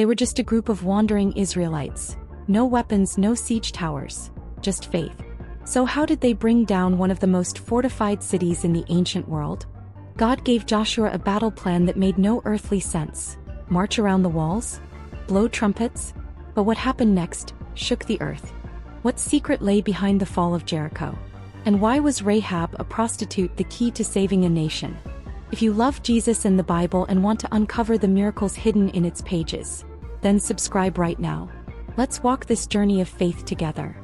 They were just a group of wandering Israelites. No weapons, no siege towers. Just faith. So how did they bring down one of the most fortified cities in the ancient world? God gave Joshua a battle plan that made no earthly sense. March around the walls? Blow trumpets? But what happened next shook the earth. What secret lay behind the fall of Jericho? And why was Rahab, a prostitute, the key to saving a nation? If you love Jesus and the Bible and want to uncover the miracles hidden in its pages, then subscribe right now. Let's walk this journey of faith together.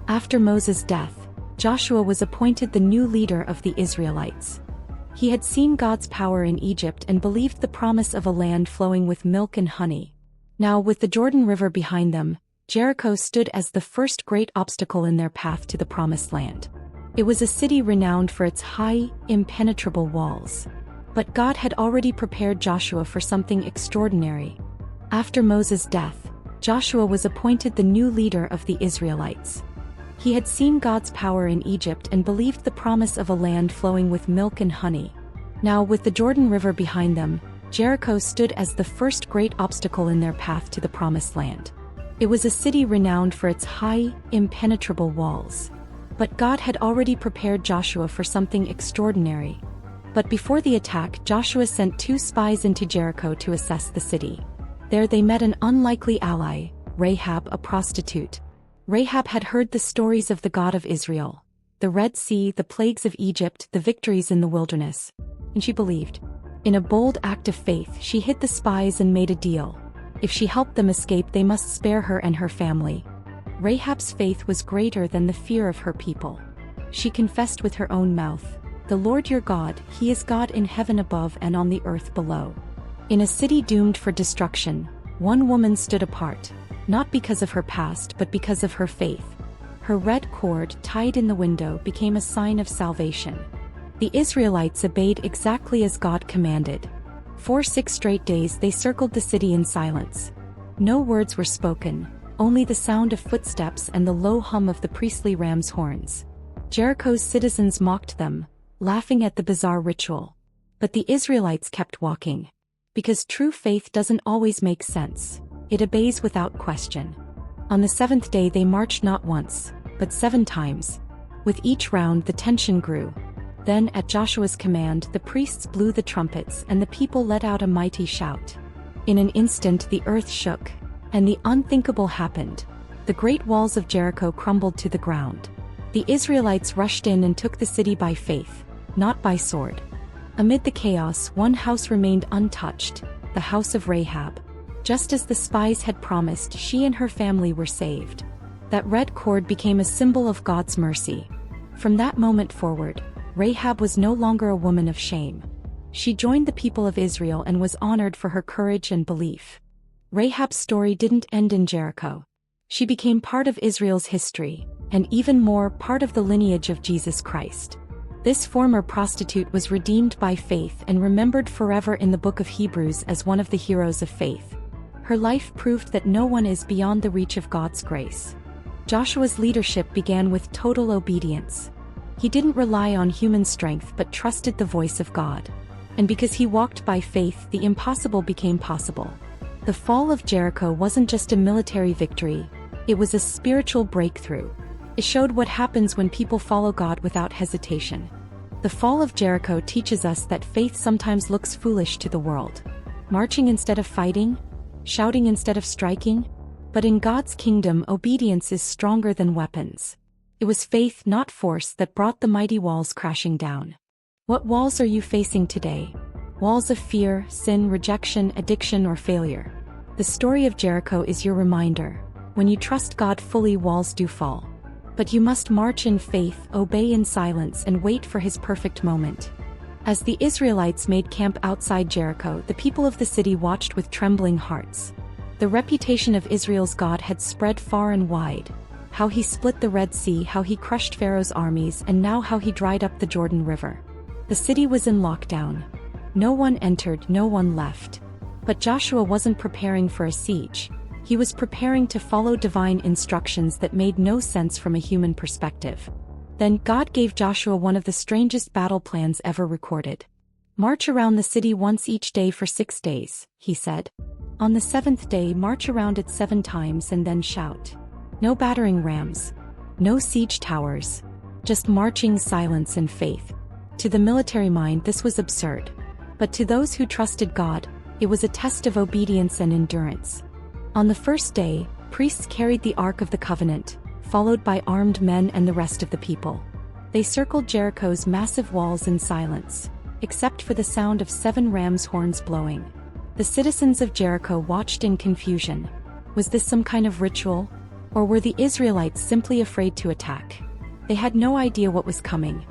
After Moses' death, Joshua was appointed the new leader of the Israelites. He had seen God's power in Egypt and believed the promise of a land flowing with milk and honey. Now, with the Jordan River behind them, Jericho stood as the first great obstacle in their path to the Promised Land. It was a city renowned for its high, impenetrable walls. But God had already prepared Joshua for something extraordinary. After Moses' death, Joshua was appointed the new leader of the Israelites. He had seen God's power in Egypt and believed the promise of a land flowing with milk and honey. Now, with the Jordan River behind them, Jericho stood as the first great obstacle in their path to the Promised Land. It was a city renowned for its high, impenetrable walls. But God had already prepared Joshua for something extraordinary. But before the attack, Joshua sent 2 spies into Jericho to assess the city. There they met an unlikely ally, Rahab, a prostitute. Rahab had heard the stories of the God of Israel, the Red Sea, the plagues of Egypt, the victories in the wilderness. And she believed. In a bold act of faith, she hid the spies and made a deal. If she helped them escape, they must spare her and her family. Rahab's faith was greater than the fear of her people. She confessed with her own mouth, "The Lord your God, He is God in heaven above and on the earth below." In a city doomed for destruction, one woman stood apart, not because of her past but because of her faith. Her red cord tied in the window became a sign of salvation. The Israelites obeyed exactly as God commanded. For 6 straight days they circled the city in silence. No words were spoken, only the sound of footsteps and the low hum of the priestly ram's horns. Jericho's citizens mocked them, laughing at the bizarre ritual. But the Israelites kept walking. Because true faith doesn't always make sense. It obeys without question. On the 7th day they marched not once, but 7 times. With each round the tension grew. Then, at Joshua's command, the priests blew the trumpets and the people let out a mighty shout. In an instant the earth shook, and the unthinkable happened. The great walls of Jericho crumbled to the ground. The Israelites rushed in and took the city by faith, not by sword. Amid the chaos, one house remained untouched, the house of Rahab. Just as the spies had promised, she and her family were saved. That red cord became a symbol of God's mercy. From that moment forward, Rahab was no longer a woman of shame. She joined the people of Israel and was honored for her courage and belief. Rahab's story didn't end in Jericho. She became part of Israel's history, and even more, part of the lineage of Jesus Christ. This former prostitute was redeemed by faith and remembered forever in the book of Hebrews as one of the heroes of faith. Her life proved that no one is beyond the reach of God's grace. Joshua's leadership began with total obedience. He didn't rely on human strength but trusted the voice of God. And because he walked by faith, the impossible became possible. The fall of Jericho wasn't just a military victory, it was a spiritual breakthrough. It showed what happens when people follow God without hesitation. The fall of Jericho teaches us that faith sometimes looks foolish to the world. Marching instead of fighting, shouting instead of striking. But in God's kingdom, obedience is stronger than weapons. It was faith, not force, that brought the mighty walls crashing down. What walls are you facing today? Walls of fear, sin, rejection, addiction, or failure? The story of Jericho is your reminder. When you trust God fully, walls do fall. But you must march in faith, obey in silence, and wait for His perfect moment. As the Israelites made camp outside Jericho, the people of the city watched with trembling hearts. The reputation of Israel's God had spread far and wide. How He split the Red Sea, how He crushed Pharaoh's armies, and now how He dried up the Jordan River. The city was in lockdown. No one entered, no one left. But Joshua wasn't preparing for a siege. He was preparing to follow divine instructions that made no sense from a human perspective. Then God gave Joshua one of the strangest battle plans ever recorded. "March around the city once each day for 6 days," He said. On the seventh day, march around it 7 times and then shout. No battering rams. No siege towers. Just marching silence and faith. To the military mind, this was absurd. But to those who trusted God, it was a test of obedience and endurance. On the first day, priests carried the Ark of the Covenant, followed by armed men and the rest of the people. They circled Jericho's massive walls in silence, except for the sound of 7 rams' horns blowing. The citizens of Jericho watched in confusion. Was this some kind of ritual? Or were the Israelites simply afraid to attack? They had no idea what was coming.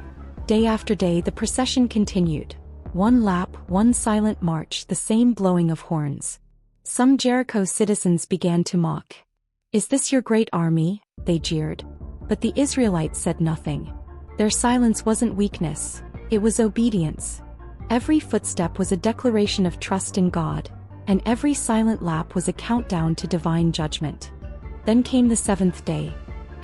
Day after day the procession continued. 1 lap, 1 silent march, the same blowing of horns. Some Jericho citizens began to mock. "Is this your great army?" they jeered. But the Israelites said nothing. Their silence wasn't weakness, it was obedience. Every footstep was a declaration of trust in God, and every silent lap was a countdown to divine judgment. Then came the 7th day.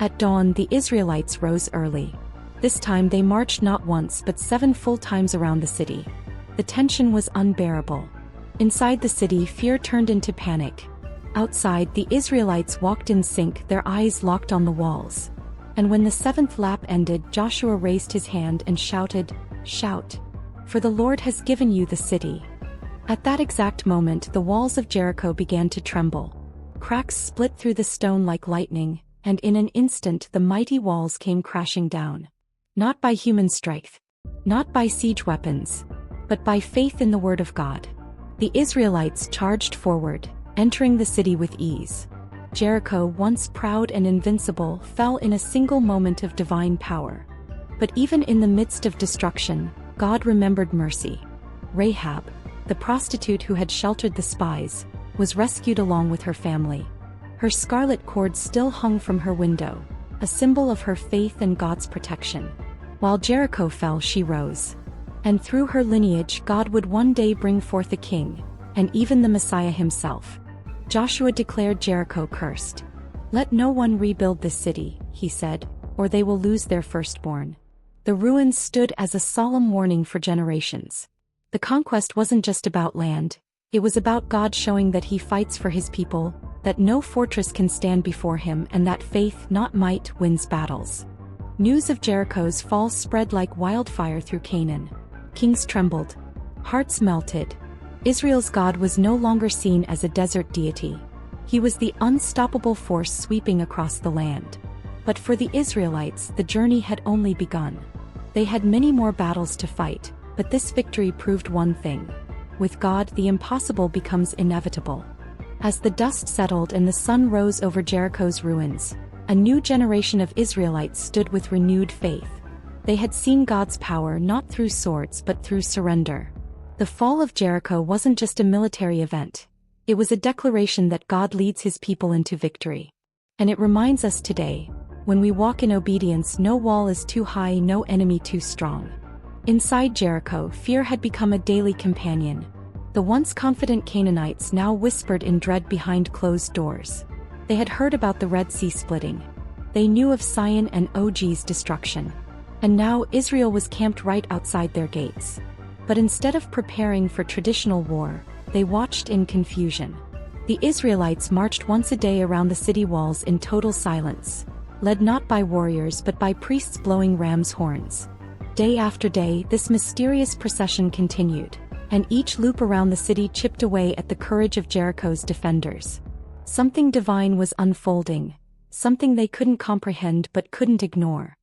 At dawn the Israelites rose early. This time they marched not once but 7 full times around the city. The tension was unbearable. Inside the city, fear turned into panic. Outside, the Israelites walked in sync, their eyes locked on the walls. And when the 7th lap ended, Joshua raised his hand and shouted, "Shout! For the Lord has given you the city." At that exact moment the walls of Jericho began to tremble. Cracks split through the stone like lightning, and in an instant the mighty walls came crashing down. Not by human strength, not by siege weapons, but by faith in the word of God. The Israelites charged forward, entering the city with ease. Jericho, once proud and invincible, fell in a single moment of divine power. But even in the midst of destruction, God remembered mercy. Rahab, the prostitute who had sheltered the spies, was rescued along with her family. Her scarlet cord still hung from her window, a symbol of her faith and God's protection. While Jericho fell, she rose. And through her lineage, God would one day bring forth a king, and even the Messiah himself. Joshua declared Jericho cursed. "Let no one rebuild this city," he said, "or they will lose their firstborn." The ruins stood as a solemn warning for generations. The conquest wasn't just about land, it was about God showing that he fights for his people, that no fortress can stand before him, and that faith, not might, wins battles. News of Jericho's fall spread like wildfire through Canaan. Kings trembled. Hearts melted. Israel's God was no longer seen as a desert deity. He was the unstoppable force sweeping across the land. But for the Israelites, the journey had only begun. They had many more battles to fight, but this victory proved one thing. With God, the impossible becomes inevitable. As the dust settled and the sun rose over Jericho's ruins, a new generation of Israelites stood with renewed faith. They had seen God's power not through swords but through surrender. The fall of Jericho wasn't just a military event. It was a declaration that God leads his people into victory. And it reminds us today, when we walk in obedience, no wall is too high, no enemy too strong. Inside Jericho, fear had become a daily companion. The once confident Canaanites now whispered in dread behind closed doors. They had heard about the Red Sea splitting. They knew of Sihon and Og's destruction. And now Israel was camped right outside their gates. But instead of preparing for traditional war, they watched in confusion. The Israelites marched once a day around the city walls in total silence, led not by warriors but by priests blowing ram's horns. Day after day, this mysterious procession continued, and each loop around the city chipped away at the courage of Jericho's defenders. Something divine was unfolding, something they couldn't comprehend but couldn't ignore.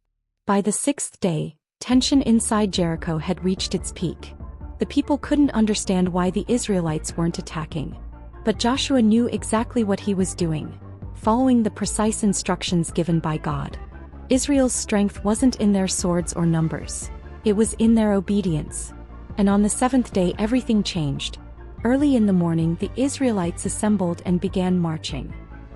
By the 6th day, tension inside Jericho had reached its peak. The people couldn't understand why the Israelites weren't attacking. But Joshua knew exactly what he was doing, following the precise instructions given by God. Israel's strength wasn't in their swords or numbers. It was in their obedience. And on the 7th day everything changed. Early in the morning the Israelites assembled and began marching.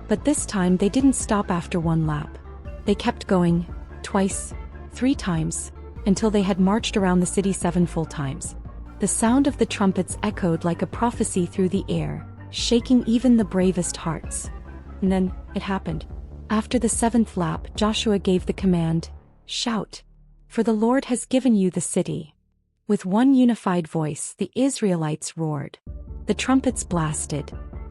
But this time they didn't stop after 1 lap. They kept going, twice, 3 times, until they had marched around the city 7 full times. The sound of the trumpets echoed like a prophecy through the air, shaking even the bravest hearts. And then, it happened. After the 7th lap, Joshua gave the command, "Shout! For the Lord has given you the city." With one unified voice, the Israelites roared. The trumpets blasted.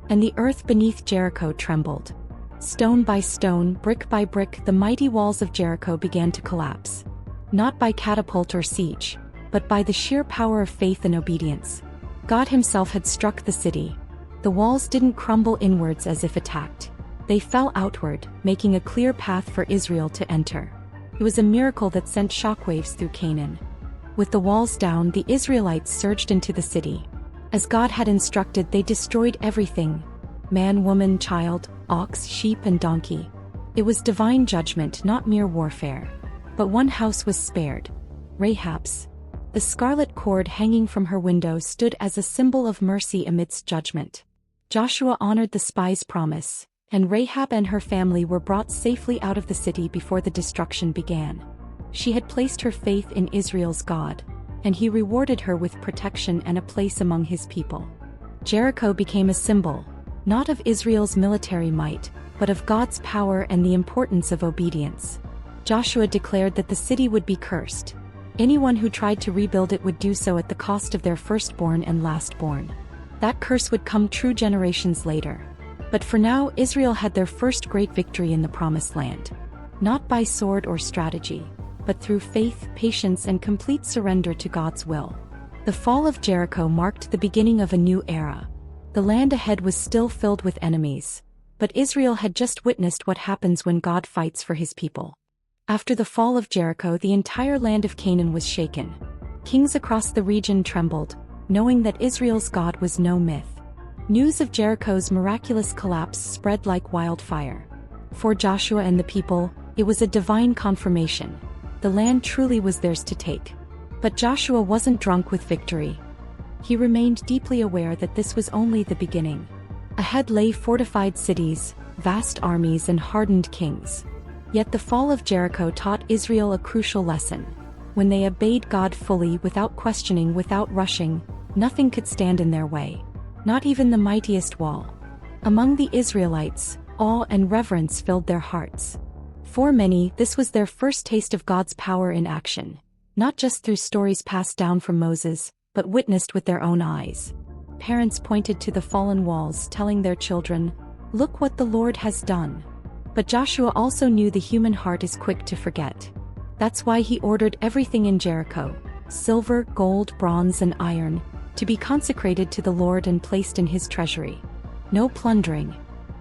and the earth beneath Jericho trembled. Stone by stone, brick by brick, the mighty walls of Jericho began to collapse. Not by catapult or siege, but by the sheer power of faith and obedience. God himself had struck the city. The walls didn't crumble inwards as if attacked. They fell outward, making a clear path for Israel to enter. It was a miracle that sent shockwaves through Canaan. With the walls down, the Israelites surged into the city. As God had instructed, they destroyed everything: man, woman, child, ox, sheep, and donkey. It was divine judgment, not mere warfare. But one house was spared: Rahab's. The scarlet cord hanging from her window stood as a symbol of mercy amidst judgment. Joshua honored the spy's promise, and Rahab and her family were brought safely out of the city before the destruction began. She had placed her faith in Israel's God, and he rewarded her with protection and a place among his people. Jericho became a symbol, not of Israel's military might, but of God's power and the importance of obedience. Joshua declared that the city would be cursed. Anyone who tried to rebuild it would do so at the cost of their firstborn and lastborn. That curse would come true generations later. But for now, Israel had their first great victory in the Promised Land. Not by sword or strategy, but through faith, patience, and complete surrender to God's will. The fall of Jericho marked the beginning of a new era. The land ahead was still filled with enemies, but Israel had just witnessed what happens when God fights for his people. After the fall of Jericho, the entire land of Canaan was shaken. Kings across the region trembled, knowing that Israel's God was no myth. News of Jericho's miraculous collapse spread like wildfire. For Joshua and the people, it was a divine confirmation. The land truly was theirs to take. But Joshua wasn't drunk with victory. He remained deeply aware that this was only the beginning. Ahead lay fortified cities, vast armies, and hardened kings. Yet the fall of Jericho taught Israel a crucial lesson. When they obeyed God fully, without questioning, without rushing, nothing could stand in their way. Not even the mightiest wall. Among the Israelites, awe and reverence filled their hearts. For many, this was their first taste of God's power in action, not just through stories passed down from Moses, but witnessed with their own eyes. Parents pointed to the fallen walls, telling their children, "Look what the Lord has done." But Joshua also knew the human heart is quick to forget. That's why he ordered everything in Jericho, silver, gold, bronze, and iron, to be consecrated to the Lord and placed in his treasury. No plundering,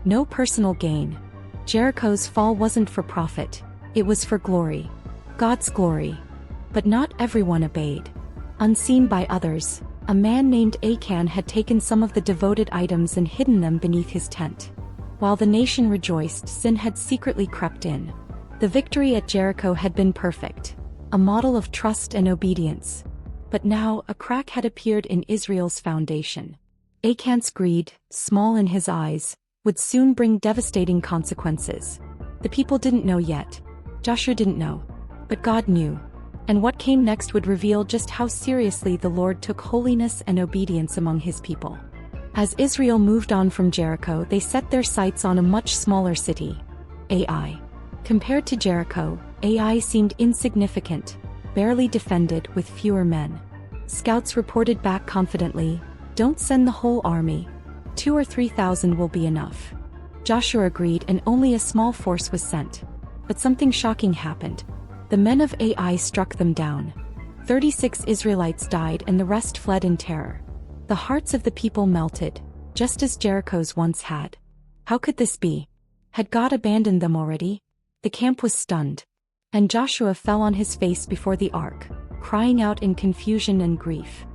no personal gain. Jericho's fall wasn't for profit, it was for glory. God's glory. But not everyone obeyed. Unseen by others, a man named Achan had taken some of the devoted items and hidden them beneath his tent. While the nation rejoiced, sin had secretly crept in. The victory at Jericho had been perfect, a model of trust and obedience. But now a crack had appeared in Israel's foundation. Achan's greed, small in his eyes, would soon bring devastating consequences. The people didn't know yet. Joshua didn't know. But God knew. And what came next would reveal just how seriously the Lord took holiness and obedience among his people. As Israel moved on from Jericho, they set their sights on a much smaller city, Ai. Compared to Jericho, Ai seemed insignificant, barely defended, with fewer men. Scouts reported back confidently, "Don't send the whole army. 2,000 or 3,000 will be enough." Joshua agreed, and only a small force was sent. But something shocking happened. The men of Ai struck them down. 36 Israelites died and the rest fled in terror. The hearts of the people melted, just as Jericho's once had. How could this be? Had God abandoned them already? The camp was stunned. And Joshua fell on his face before the ark, crying out in confusion and grief.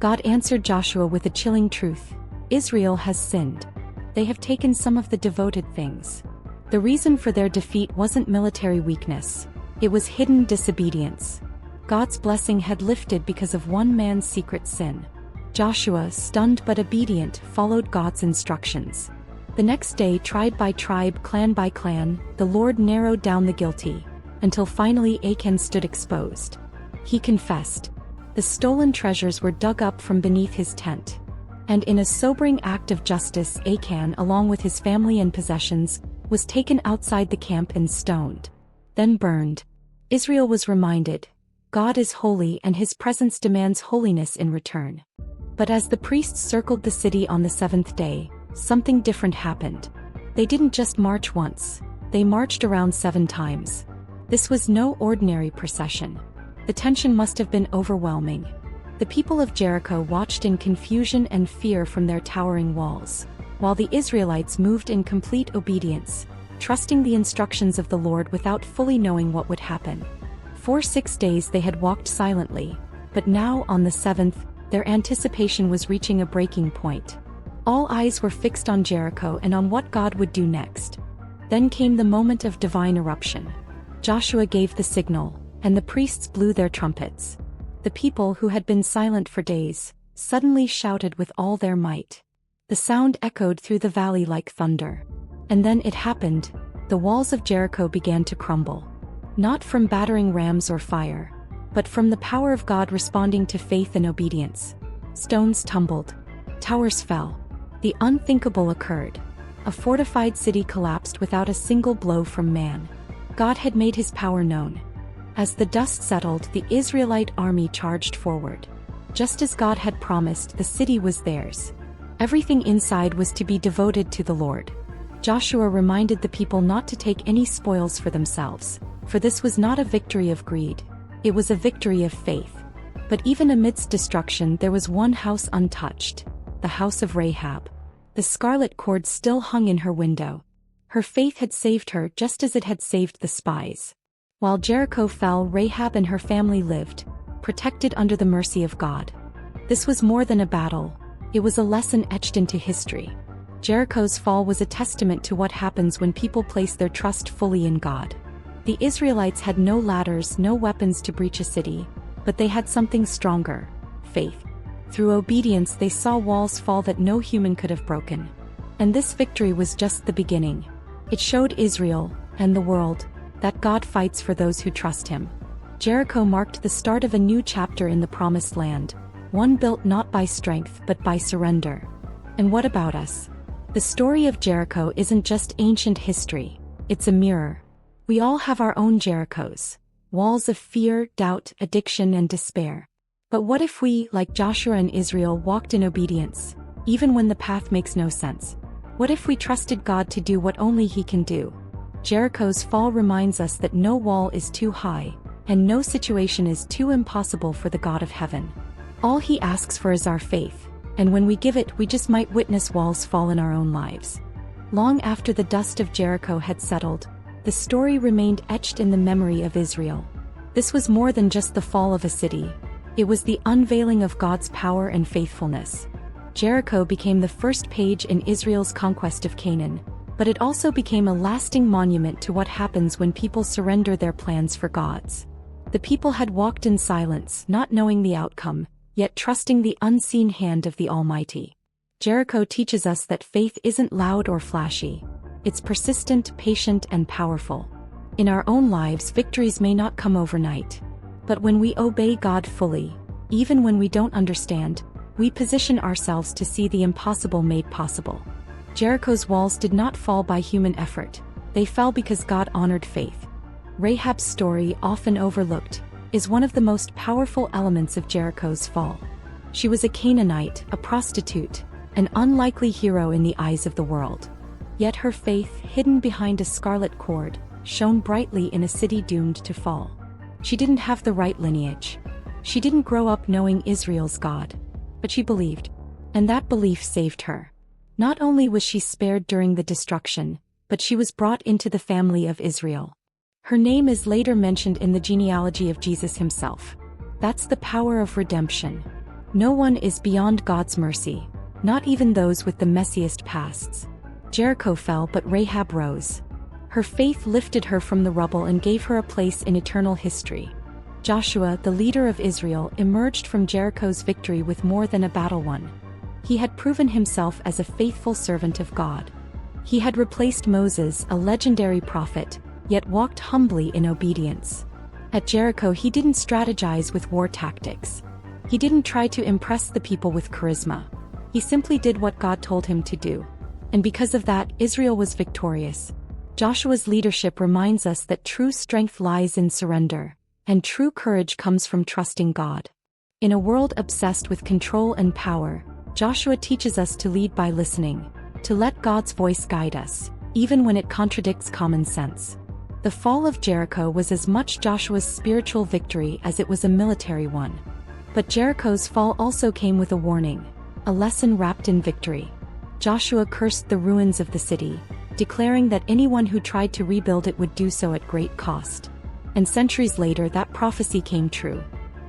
God answered Joshua with a chilling truth: Israel has sinned. They have taken some of the devoted things. The reason for their defeat wasn't military weakness. It was hidden disobedience. God's blessing had lifted because of one man's secret sin. Joshua, stunned but obedient, followed God's instructions. The next day, tribe by tribe, clan by clan, the Lord narrowed down the guilty, until finally Achan stood exposed. He confessed. The stolen treasures were dug up from beneath his tent. And in a sobering act of justice, Achan, along with his family and possessions, was taken outside the camp and stoned. Then burned. Israel was reminded, God is holy and his presence demands holiness in return. But as the priests circled the city on the seventh day, something different happened. They didn't just march once, they marched around 7 times. This was no ordinary procession. The tension must have been overwhelming. The people of Jericho watched in confusion and fear from their towering walls, while the Israelites moved in complete obedience, trusting the instructions of the Lord without fully knowing what would happen. For 6 days they had walked silently, but now on the 7th, their anticipation was reaching a breaking point. All eyes were fixed on Jericho and on what God would do next. Then came the moment of divine eruption. Joshua gave the signal, and the priests blew their trumpets. The people who had been silent for days suddenly shouted with all their might. The sound echoed through the valley like thunder. And then it happened. The walls of Jericho began to crumble. Not from battering rams or fire, but from the power of God responding to faith and obedience. Stones tumbled. Towers fell. The unthinkable occurred. A fortified city collapsed without a single blow from man. God had made his power known. As the dust settled, the Israelite army charged forward. Just as God had promised, the city was theirs. Everything inside was to be devoted to the Lord. Joshua reminded the people not to take any spoils for themselves, for this was not a victory of greed. It was a victory of faith. But even amidst destruction, there was one house untouched, the house of Rahab. The scarlet cord still hung in her window. Her faith had saved her just as it had saved the spies. While Jericho fell, Rahab and her family lived, protected under the mercy of God. This was more than a battle. It was a lesson etched into history. Jericho's fall was a testament to what happens when people place their trust fully in God. The Israelites had no ladders, no weapons to breach a city, but they had something stronger: faith. Through obedience, they saw walls fall that no human could have broken. And this victory was just the beginning. It showed Israel, and the world, that God fights for those who trust him. Jericho marked the start of a new chapter in the Promised Land, one built not by strength but by surrender. And what about us? The story of Jericho isn't just ancient history, it's a mirror. We all have our own Jerichos, walls of fear, doubt, addiction, and despair. But what if we, like Joshua and Israel, walked in obedience, even when the path makes no sense? What if we trusted God to do what only he can do? Jericho's fall reminds us that no wall is too high, and no situation is too impossible for the God of heaven. All he asks for is our faith, and when we give it, we just might witness walls fall in our own lives. Long after the dust of Jericho had settled, the story remained etched in the memory of Israel. This was more than just the fall of a city. It was the unveiling of God's power and faithfulness. Jericho became the first page in Israel's conquest of Canaan, but it also became a lasting monument to what happens when people surrender their plans for God's. The people had walked in silence, not knowing the outcome, yet trusting the unseen hand of the Almighty. Jericho teaches us that faith isn't loud or flashy. It's persistent, patient, and powerful. In our own lives, victories may not come overnight. But when we obey God fully, even when we don't understand, we position ourselves to see the impossible made possible. Jericho's walls did not fall by human effort. They fell because God honored faith. Rahab's story, often overlooked, is one of the most powerful elements of Jericho's fall. She was a Canaanite, a prostitute, an unlikely hero in the eyes of the world. Yet her faith, hidden behind a scarlet cord, shone brightly in a city doomed to fall. She didn't have the right lineage. She didn't grow up knowing Israel's God. But she believed. And that belief saved her. Not only was she spared during the destruction, but she was brought into the family of Israel. Her name is later mentioned in the genealogy of Jesus himself. That's the power of redemption. No one is beyond God's mercy, not even those with the messiest pasts. Jericho fell, but Rahab rose. Her faith lifted her from the rubble and gave her a place in eternal history. Joshua, the leader of Israel, emerged from Jericho's victory with more than a battle won. He had proven himself as a faithful servant of God. He had replaced Moses, a legendary prophet, yet walked humbly in obedience. At Jericho, he didn't strategize with war tactics. He didn't try to impress the people with charisma. He simply did what God told him to do. And because of that, Israel was victorious. Joshua's leadership reminds us that true strength lies in surrender, and true courage comes from trusting God. In a world obsessed with control and power, Joshua teaches us to lead by listening. to let God's voice guide us, even when it contradicts common sense. The fall of Jericho was as much Joshua's spiritual victory as it was a military one. But Jericho's fall also came with a warning, a lesson wrapped in victory. Joshua cursed the ruins of the city, declaring that anyone who tried to rebuild it would do so at great cost. And centuries later that prophecy came true.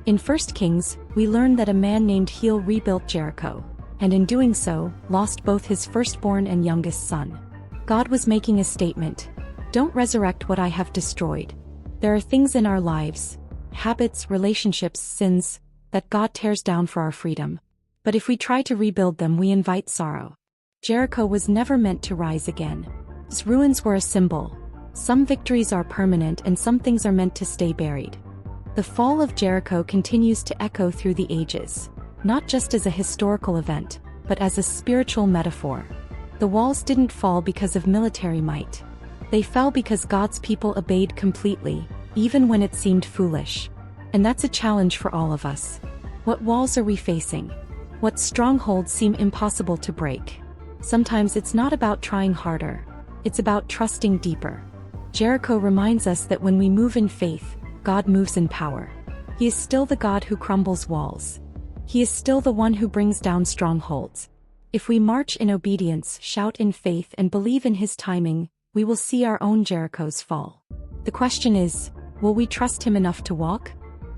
In 1 Kings, we learn that a man named Heel rebuilt Jericho, and in doing so, lost both his firstborn and youngest son. God was making a statement: don't resurrect what I have destroyed. There are things in our lives, habits, relationships, sins, that God tears down for our freedom. But if we try to rebuild them, we invite sorrow. Jericho was never meant to rise again. Its ruins were a symbol. Some victories are permanent and some things are meant to stay buried. The fall of Jericho continues to echo through the ages, not just as a historical event, but as a spiritual metaphor. The walls didn't fall because of military might. They fell because God's people obeyed completely, even when it seemed foolish. And that's a challenge for all of us. What walls are we facing? What strongholds seem impossible to break? Sometimes it's not about trying harder. It's about trusting deeper. Jericho reminds us that when we move in faith, God moves in power. He is still the God who crumbles walls. He is still the one who brings down strongholds. If we march in obedience, shout in faith, and believe in His timing, we will see our own Jerichos fall. The question is, will we trust Him enough to walk?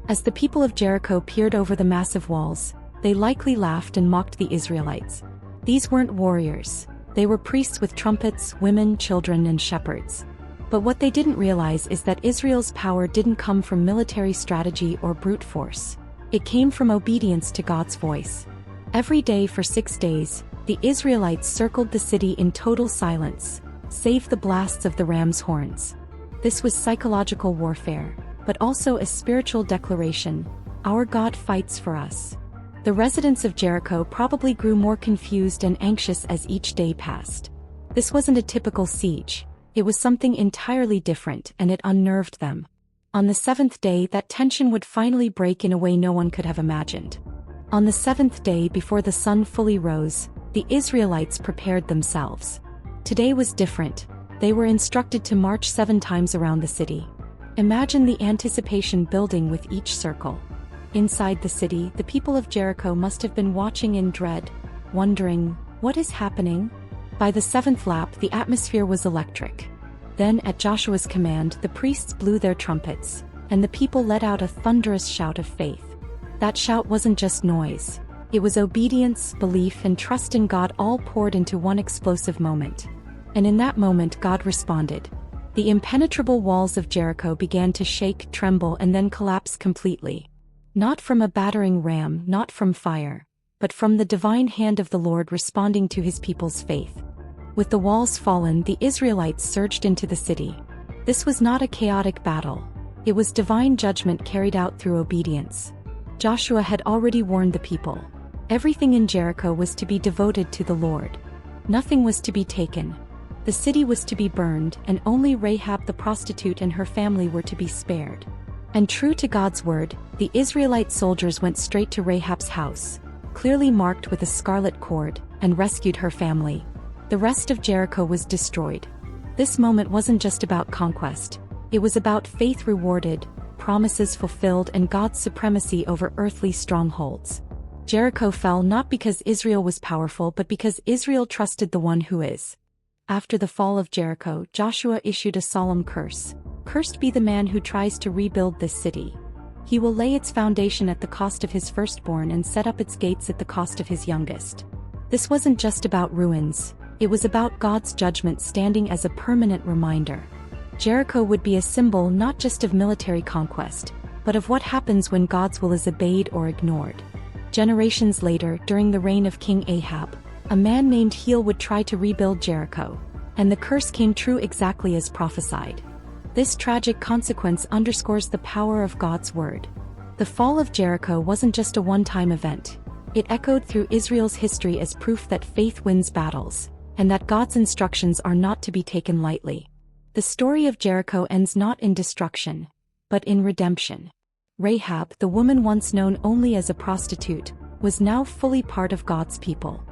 As the people of Jericho peered over the massive walls, they likely laughed and mocked the Israelites. These weren't warriors. They were priests with trumpets, women, children, and shepherds. But what they didn't realize is that Israel's power didn't come from military strategy or brute force. It came from obedience to God's voice. Every day for 6 days, the Israelites circled the city in total silence, save the blasts of the ram's horns. This was psychological warfare, but also a spiritual declaration: our God fights for us. The residents of Jericho probably grew more confused and anxious as each day passed. This wasn't a typical siege. It was something entirely different, and it unnerved them. On the 7th day, that tension would finally break in a way no one could have imagined. On the 7th day, before the sun fully rose, the Israelites prepared themselves. Today was different. They were instructed to march 7 times around the city. Imagine the anticipation building with each circle. Inside the city, the people of Jericho must have been watching in dread, wondering, what is happening? By the 7th lap, the atmosphere was electric. Then, at Joshua's command, the priests blew their trumpets, and the people let out a thunderous shout of faith. That shout wasn't just noise. It was obedience, belief, and trust in God all poured into one explosive moment. And in that moment, God responded. The impenetrable walls of Jericho began to shake, tremble, and then collapse completely. Not from a battering ram, not from fire, but from the divine hand of the Lord responding to His people's faith. With the walls fallen, the Israelites surged into the city. This was not a chaotic battle. It was divine judgment carried out through obedience. Joshua had already warned the people. Everything in Jericho was to be devoted to the Lord. Nothing was to be taken. The city was to be burned, and only Rahab the prostitute and her family were to be spared. And true to God's word, the Israelite soldiers went straight to Rahab's house, clearly marked with a scarlet cord, and rescued her family. The rest of Jericho was destroyed. This moment wasn't just about conquest. It was about faith rewarded, promises fulfilled, and God's supremacy over earthly strongholds. Jericho fell not because Israel was powerful, but because Israel trusted the one who is. After the fall of Jericho, Joshua issued a solemn curse. Cursed be the man who tries to rebuild this city. He will lay its foundation at the cost of his firstborn and set up its gates at the cost of his youngest. This wasn't just about ruins. It was about God's judgment standing as a permanent reminder. Jericho would be a symbol not just of military conquest, but of what happens when God's will is obeyed or ignored. Generations later, during the reign of King Ahab, a man named Heel would try to rebuild Jericho, and the curse came true exactly as prophesied. This tragic consequence underscores the power of God's word. The fall of Jericho wasn't just a one-time event. It echoed through Israel's history as proof that faith wins battles, and that God's instructions are not to be taken lightly. The story of Jericho ends not in destruction, but in redemption. Rahab, the woman once known only as a prostitute, was now fully part of God's people.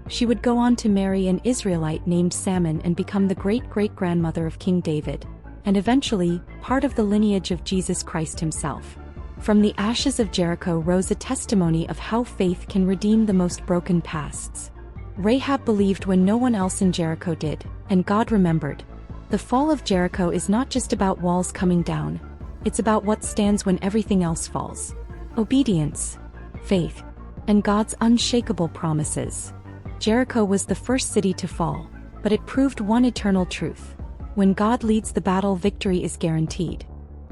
She would go on to marry an Israelite named Salmon and become the great-great-grandmother of King David, and eventually, part of the lineage of Jesus Christ himself. From the ashes of Jericho rose a testimony of how faith can redeem the most broken pasts. Rahab believed when no one else in Jericho did, and God remembered. The fall of Jericho is not just about walls coming down, it's about what stands when everything else falls. Obedience, faith, and God's unshakable promises. Jericho was the first city to fall, but it proved one eternal truth. When God leads the battle, victory is guaranteed.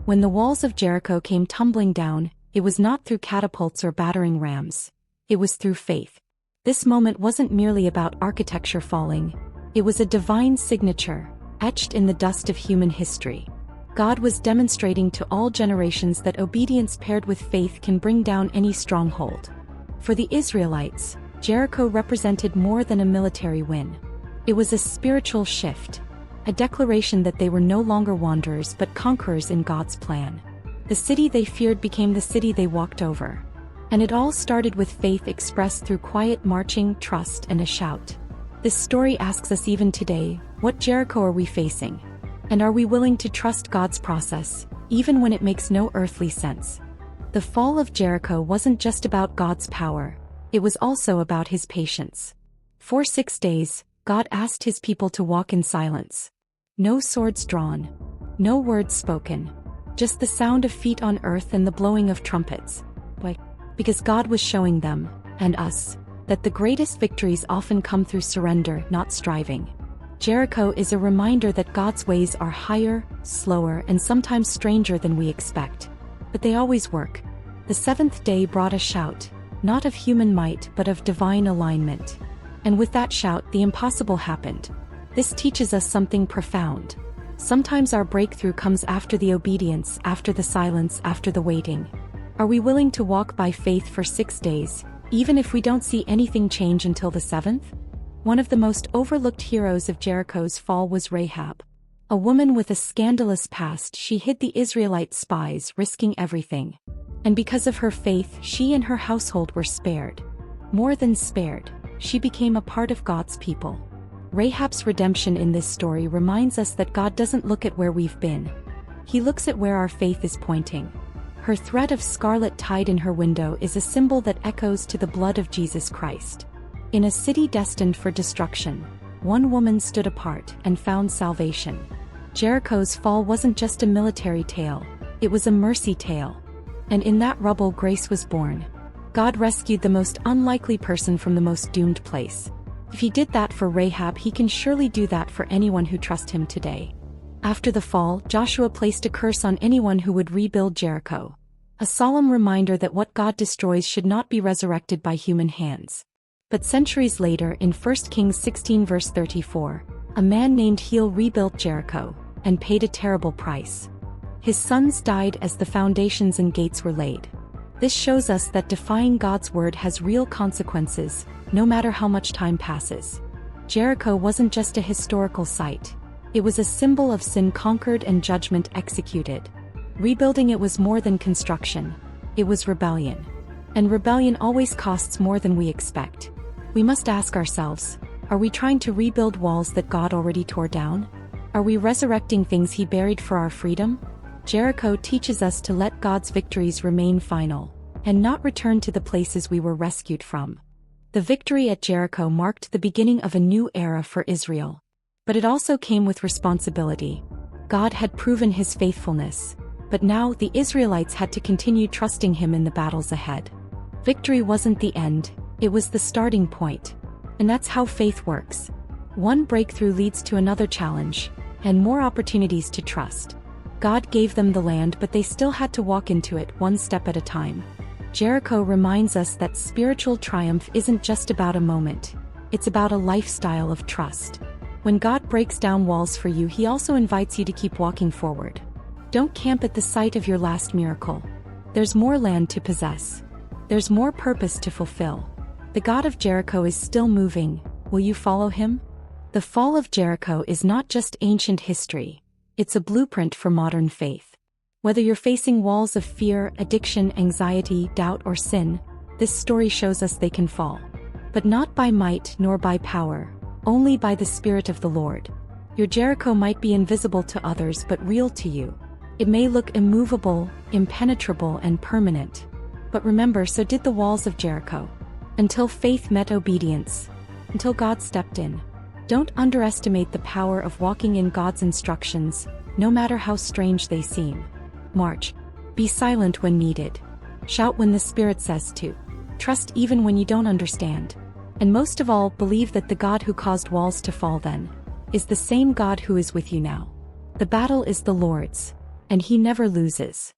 When the walls of Jericho came tumbling down, it was not through catapults or battering rams. It was through faith. This moment wasn't merely about architecture falling. It was a divine signature, etched in the dust of human history. God was demonstrating to all generations that obedience paired with faith can bring down any stronghold. For the Israelites, Jericho represented more than a military win. It was a spiritual shift, a declaration that they were no longer wanderers but conquerors in God's plan. The city they feared became the city they walked over. And it all started with faith expressed through quiet marching, trust, and a shout. This story asks us even today, what Jericho are we facing? And are we willing to trust God's process, even when it makes no earthly sense? The fall of Jericho wasn't just about God's power, it was also about his patience. For 6 days, God asked his people to walk in silence. No swords drawn, no words spoken, just the sound of feet on earth and the blowing of trumpets. Why? Because God was showing them, and us, that the greatest victories often come through surrender, not striving. Jericho is a reminder that God's ways are higher, slower, and sometimes stranger than we expect. But they always work. The 7th day brought a shout, not of human might but of divine alignment. And with that shout, the impossible happened. This teaches us something profound. Sometimes our breakthrough comes after the obedience, after the silence, after the waiting. Are we willing to walk by faith for 6 days, even if we don't see anything change until the 7th? One of the most overlooked heroes of Jericho's fall was Rahab. A woman with a scandalous past, she hid the Israelite spies, risking everything. And because of her faith, she and her household were spared. More than spared, she became a part of God's people. Rahab's redemption in this story reminds us that God doesn't look at where we've been. He looks at where our faith is pointing. Her thread of scarlet tied in her window is a symbol that echoes to the blood of Jesus Christ. In a city destined for destruction, one woman stood apart and found salvation. Jericho's fall wasn't just a military tale, it was a mercy tale. And in that rubble, grace was born. God rescued the most unlikely person from the most doomed place. If he did that for Rahab, he can surely do that for anyone who trusts him today. After the fall, Joshua placed a curse on anyone who would rebuild Jericho. A solemn reminder that what God destroys should not be resurrected by human hands. But centuries later, in 1 Kings 16 verse 34, a man named Heel rebuilt Jericho, and paid a terrible price. His sons died as the foundations and gates were laid. This shows us that defying God's word has real consequences, no matter how much time passes. Jericho wasn't just a historical site. It was a symbol of sin conquered and judgment executed. Rebuilding it was more than construction. It was rebellion. And rebellion always costs more than we expect. We must ask ourselves, are we trying to rebuild walls that God already tore down? Are we resurrecting things he buried for our freedom? Jericho teaches us to let God's victories remain final, and not return to the places we were rescued from. The victory at Jericho marked the beginning of a new era for Israel. But it also came with responsibility. God had proven his faithfulness, but now the Israelites had to continue trusting him in the battles ahead. Victory wasn't the end, it was the starting point. And that's how faith works. One breakthrough leads to another challenge, and more opportunities to trust. God gave them the land, but they still had to walk into it one step at a time. Jericho reminds us that spiritual triumph isn't just about a moment, it's about a lifestyle of trust. When God breaks down walls for you, he also invites you to keep walking forward. Don't camp at the site of your last miracle. There's more land to possess. There's more purpose to fulfill. The God of Jericho is still moving. Will you follow him? The fall of Jericho is not just ancient history. It's a blueprint for modern faith. Whether you're facing walls of fear, addiction, anxiety, doubt, or sin, this story shows us they can fall. but not by might nor by power, only by the Spirit of the Lord. Your Jericho might be invisible to others but real to you. It may look immovable, impenetrable, and permanent. But remember, so did the walls of Jericho. Until faith met obedience. Until God stepped in. Don't underestimate the power of walking in God's instructions, no matter how strange they seem. March. Be silent when needed. Shout when the Spirit says to. Trust even when you don't understand. And most of all, believe that the God who caused walls to fall then is the same God who is with you now. The battle is the Lord's, and He never loses.